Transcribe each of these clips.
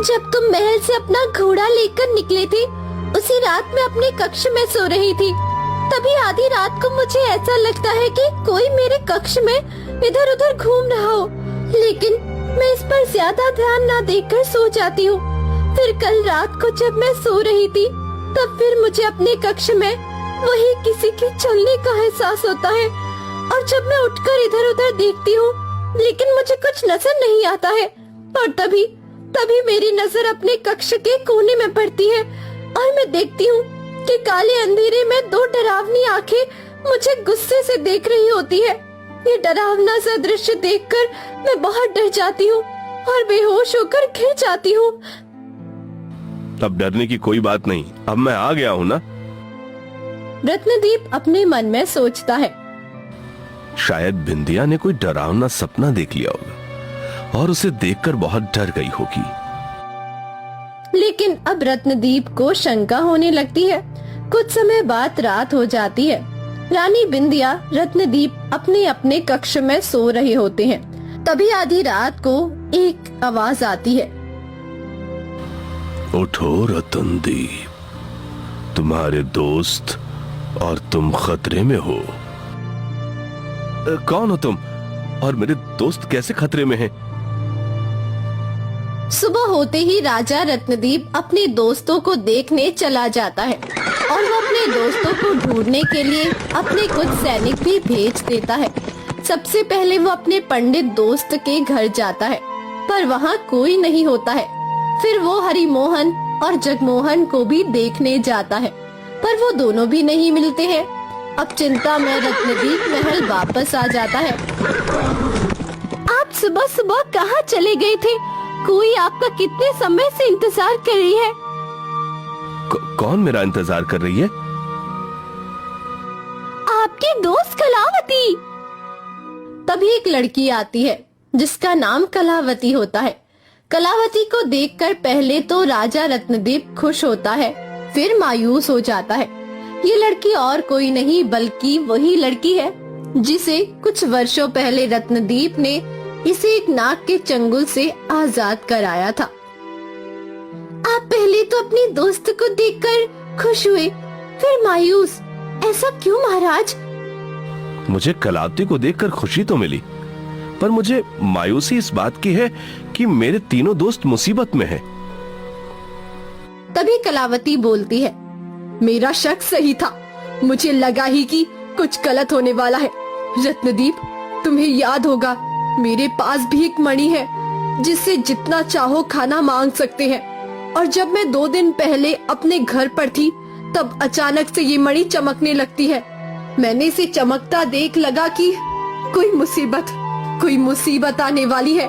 जब तुम महल से अपना घोड़ा लेकर निकले थे, उसी रात मैं अपने कक्ष में सो रही थी। तभी आधी रात को मुझे ऐसा लगता है कि कोई मेरे कक्ष में इधर उधर घूम रहा हो, लेकिन मैं इस पर ज्यादा ध्यान न देकर सो जाती हूँ। फिर कल रात को जब मैं सो रही थी, तब फिर मुझे अपने कक्ष में वही किसी के चलने का एहसास होता है, और जब मैं उठकर इधर उधर देखती हूँ, लेकिन मुझे कुछ नजर नहीं आता है। और तभी मेरी नजर अपने कक्ष के कोने में पड़ती है, और मैं देखती हूँ कि काले अंधेरे में दो डरावनी आंखें मुझे गुस्से से देख रही होती है। ये डरावना सा दृश्य देखकर मैं बहुत डर जाती हूँ और बेहोश होकर गिर जाती हूँ। अब डरने की कोई बात नहीं, अब मैं आ गया हूँ ना। रत्नदीप अपने मन में सोचता है। शायद बिंदिया ने कोई डरावना सपना देख लिया होगा और उसे देखकर बहुत डर गई होगी। लेकिन अब रत्नदीप को शंका होने लगती है। कुछ समय बाद रात हो जाती है। रानी बिंदिया, रत्नदीप अपने अपने कक्ष में सो रहे होते हैं। तभी आधी रात को एक आवाज आती है। उठो रतनदीप, तुम्हारे दोस्त और तुम खतरे में हो। कौन हो तुम और मेरे दोस्त कैसे खतरे में हैं? सुबह होते ही राजा रत्नदीप अपने दोस्तों को देखने चला जाता है, और वो अपने दोस्तों को ढूंढने के लिए अपने कुछ सैनिक भी भेज देता है। सबसे पहले वो अपने पंडित दोस्त के घर जाता है, पर वहाँ कोई नहीं होता है। फिर वो हरिमोहन और जगमोहन को भी देखने जाता है, पर वो दोनों भी नहीं मिलते हैं। अब चिंता में रत्नदीप महल वापस आ जाता है। आप सुबह सुबह कहाँ चले गए थे? कोई आपका कितने समय से इंतजार कर रही है। कौन मेरा इंतजार कर रही है? आपकी दोस्त कलावती। तभी एक लड़की आती है जिसका नाम कलावती होता है। कलावती को देखकर पहले तो राजा रत्नदीप खुश होता है, फिर मायूस हो जाता है। ये लड़की और कोई नहीं बल्कि वही लड़की है जिसे कुछ वर्षों पहले रत्नदीप ने इसे एक नाग के चंगुल से आजाद कराया था। आप पहले तो अपनी दोस्त को देखकर खुश हुए, फिर मायूस, ऐसा क्यों महाराज? मुझे कलावती को देखकर खुशी तो मिली, पर मुझे मायूसी इस बात की है कि मेरे तीनों दोस्त मुसीबत में हैं। तभी कलावती बोलती है, मेरा शक सही था। मुझे लगा ही कि कुछ गलत होने वाला है। रत्नदीप, तुम्हें याद होगा मेरे पास भी एक मणि है जिससे जितना चाहो खाना मांग सकते हैं, और जब मैं 2 दिन पहले अपने घर पर थी तब अचानक से ये मणि चमकने लगती है। मैंने इसे चमकता देख लगा कि कोई मुसीबत आने वाली है,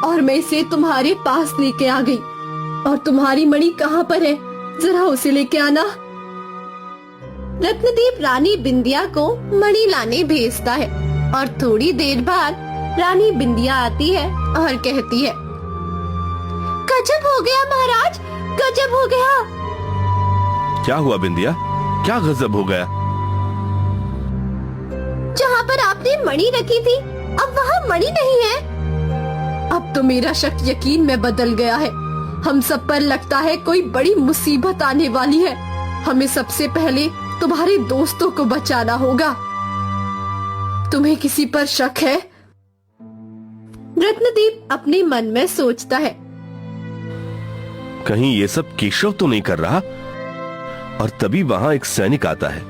और मैं इसे तुम्हारे पास लेके आ गई। और तुम्हारी मणि कहाँ पर है? जरा उसे लेके आना। रत्नदीप रानी बिंदिया को मणि लाने भेजता है, और थोड़ी देर बाद रानी बिंदिया आती है और कहती है, गजब हो गया महाराज, गजब हो गया। क्या हुआ बिंदिया? क्या गजब हो गया? जहाँ पर आपने मणि रखी थी, अब वहाँ मणि नहीं है। अब तो मेरा शक यकीन में बदल गया है। हम सब पर लगता है कोई बड़ी मुसीबत आने वाली है। हमें सबसे पहले तुम्हारे दोस्तों को बचाना होगा। तुम्हें किसी पर शक है? रत्नदीप अपने मन में सोचता है, कहीं ये सब केशव तो नहीं कर रहा? और तभी वहां एक सैनिक आता है।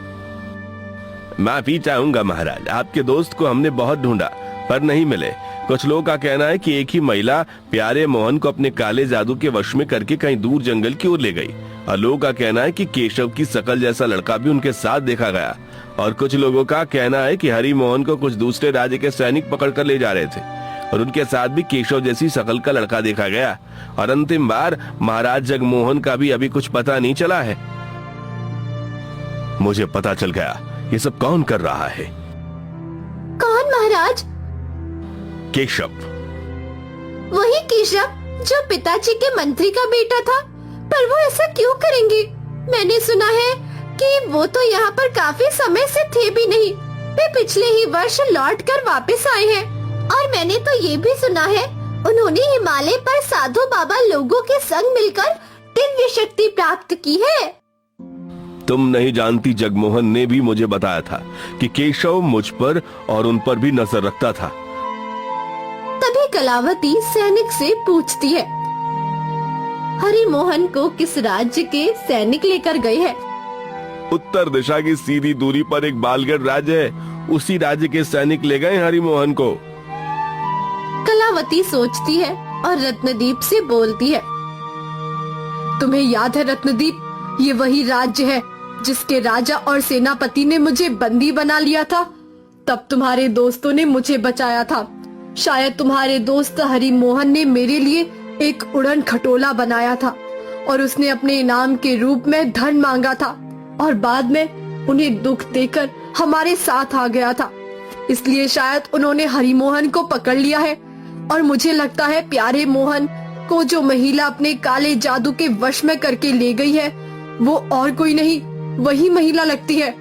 माफी चाहूंगा महाराज, आपके दोस्त को हमने बहुत ढूंढा पर नहीं मिले। कुछ लोगों का कहना है कि एक ही महिला प्यारे मोहन को अपने काले जादू के वश में करके कहीं दूर जंगल की ओर ले गई, और लोगों का कहना है कि केशव की शकल जैसा लड़का भी उनके साथ देखा गया, और कुछ लोगों का कहना है कि हरि मोहन को कुछ दूसरे राज्य के सैनिक पकड़ कर ले जा रहे थे, और उनके साथ भी केशव जैसी शकल का लड़का देखा गया। और अंतिम बार महाराज जगमोहन का भी अभी कुछ पता नहीं चला है। मुझे पता चल गया ये सब कौन कर रहा है। कौन महाराज? केशव। वही केशव जो पिताजी के मंत्री का बेटा था, पर वो ऐसा क्यों करेंगे? मैंने सुना है कि वो तो यहाँ पर काफी समय से थे भी नहीं। वे पिछले ही वर्ष लौट कर वापिस आए हैं, और मैंने तो ये भी सुना है उन्होंने हिमालय पर साधु बाबा लोगों के संग मिलकर दिव्य शक्ति प्राप्त की है। तुम नहीं जानती, जगमोहन ने भी मुझे बताया था कि केशव मुझ पर और उन पर भी नजर रखता था। तभी कलावती सैनिक से पूछती है, हरिमोहन को किस राज्य के सैनिक लेकर गए हैं? उत्तर दिशा की सीधी दूरी पर एक बालगढ़ राज्य है, उसी राज्य के सैनिक ले गए हरिमोहन को। कलावती सोचती है और रत्नदीप से बोलती है, तुम्हें याद है रत्नदीप, ये वही राज्य है जिसके राजा और सेनापति ने मुझे बंदी बना लिया था। तब तुम्हारे दोस्तों ने मुझे बचाया था। शायद तुम्हारे दोस्त हरिमोहन ने मेरे लिए एक उड़न खटोला बनाया था और उसने अपने इनाम के रूप में धन मांगा था और बाद में उन्हें दुख देकर हमारे साथ आ गया था। इसलिए शायद उन्होंने हरिमोहन को पकड़ लिया है और मुझे लगता है प्यारे मोहन को जो महिला अपने काले जादू के वश में करके ले गई है वो और कोई नहीं, वही महिला लगती है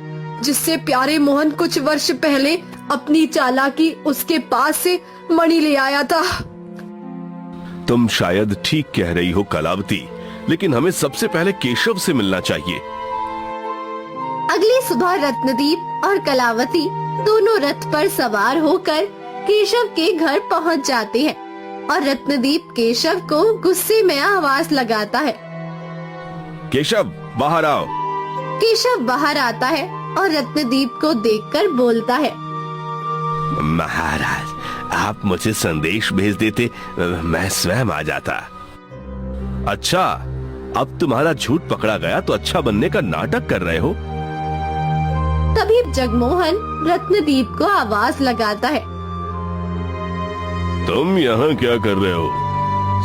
जिससे प्यारे मोहन कुछ वर्ष पहले अपनी चालाकी उसके पास से मणि ले आया था। तुम शायद ठीक कह रही हो कलावती, लेकिन हमें सबसे पहले केशव से मिलना चाहिए। अगली सुबह रत्नदीप और कलावती दोनों रथ पर सवार होकर केशव के घर पहुंच जाते हैं और रत्नदीप केशव को गुस्से में आवाज लगाता है, केशव बाहर आओ। केशव बाहर आता है और रत्नदीप को देखकर बोलता है, महाराज, आप मुझे संदेश भेज देते, मैं स्वयं आ जाता। अच्छा, अब तुम्हारा झूठ पकड़ा गया तो अच्छा बनने का नाटक कर रहे हो। तभी जगमोहन रत्नदीप को आवाज लगाता है, तुम यहाँ क्या कर रहे हो?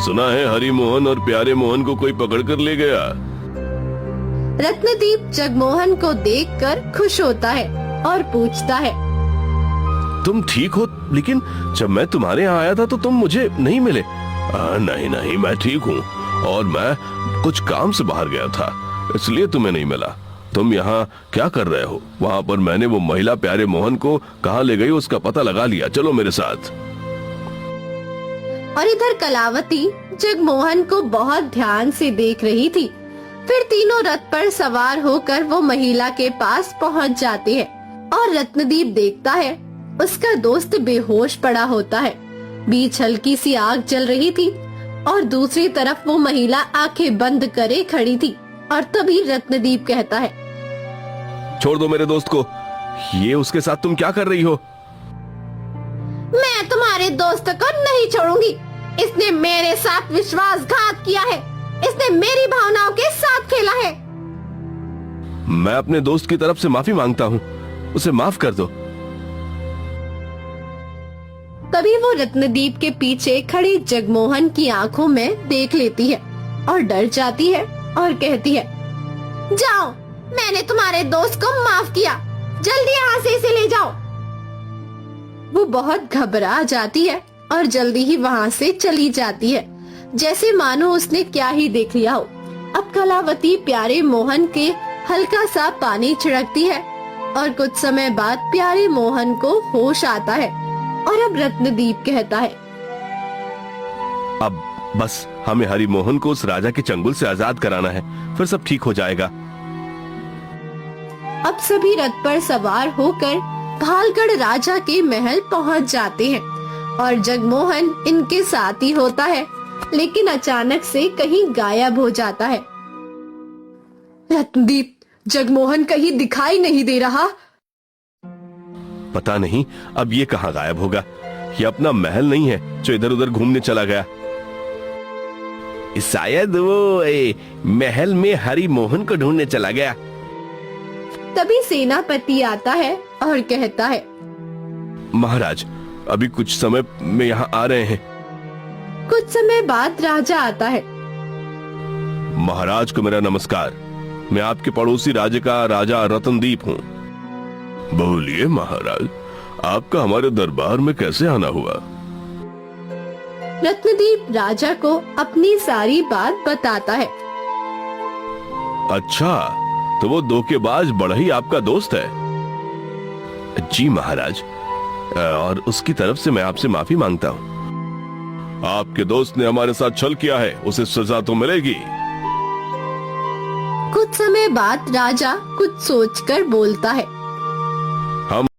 सुना है हरिमोहन और प्यारे मोहन को कोई पकड़ कर ले गया। रत्नदीप जगमोहन को देखकर खुश होता है और पूछता है, तुम ठीक हो? लेकिन जब मैं तुम्हारे यहाँ आया था तो तुम मुझे नहीं मिले। नहीं नहीं, मैं ठीक हूँ और मैं कुछ काम से बाहर गया था, इसलिए तुम्हें नहीं मिला। तुम यहाँ क्या कर रहे हो? वहाँ पर मैंने वो महिला प्यारे मोहन को कहाँ ले गई उसका पता लगा लिया, चलो मेरे साथ। और इधर कलावती जगमोहन को बहुत ध्यान से देख रही थी। फिर तीनों रथ पर सवार होकर वो महिला के पास पहुंच जाते हैं और रत्नदीप देखता है उसका दोस्त बेहोश पड़ा होता है। बीच हल्की सी आग जल रही थी और दूसरी तरफ वो महिला आंखें बंद करे खड़ी थी। और तभी रत्नदीप कहता है, छोड़ दो मेरे दोस्त को, ये उसके साथ तुम क्या कर रही हो? मैं तुम्हारे दोस्त को नहीं छोड़ूंगी। इसने मेरे साथ विश्वासघात किया है, इसने मेरी भावनाओं के साथ खेला है। मैं अपने दोस्त की तरफ से माफी मांगता हूँ, उसे माफ कर दो। तभी वो रत्नदीप के पीछे खड़ी जगमोहन की आंखों में देख लेती है और डर जाती है और कहती है, जाओ, मैंने तुम्हारे दोस्त को माफ किया, जल्दी यहाँ से इसे ले जाओ। वो बहुत घबरा जाती है और जल्दी ही वहाँ से चली जाती है, जैसे मानो उसने क्या ही देख लिया हो। अब कलावती प्यारे मोहन के हल्का सा पानी छिड़कती है और कुछ समय बाद प्यारे मोहन को होश आता है और अब रत्नदीप कहता है, अब बस हमें हरिमोहन को उस राजा के चंगुल से आजाद कराना है, फिर सब ठीक हो जाएगा। अब सभी रथ पर सवार होकर भालगढ़ राजा के महल पहुंच जाते हैं और जगमोहन इनके साथ ही होता है, लेकिन अचानक से कहीं गायब हो जाता है। रत्नदीप, जगमोहन कहीं दिखाई नहीं दे रहा। पता नहीं अब ये कहाँ गायब होगा। ये अपना महल नहीं है जो इधर उधर घूमने चला गया। शायद वो महल में हरिमोहन को ढूंढने चला गया। तभी सेनापति आता है और कहता है, महाराज, अभी कुछ समय में यहाँ आ रहे हैं। कुछ समय बाद राजा आता है। महाराज को मेरा नमस्कार, मैं आपके पड़ोसी राज्य का राजा रत्नदीप हूँ। बोलिए महाराज, आपका हमारे दरबार में कैसे आना हुआ? रत्नदीप राजा को अपनी सारी बात बताता है। अच्छा, तो वो धोखेबाज बढ़ई आपका दोस्त है? जी महाराज, और उसकी तरफ से मैं आपसे माफी मांगता हूँ। आपके दोस्त ने हमारे साथ छल किया है, उसे सजा तो मिलेगी। कुछ समय बाद राजा कुछ सोचकर बोलता है।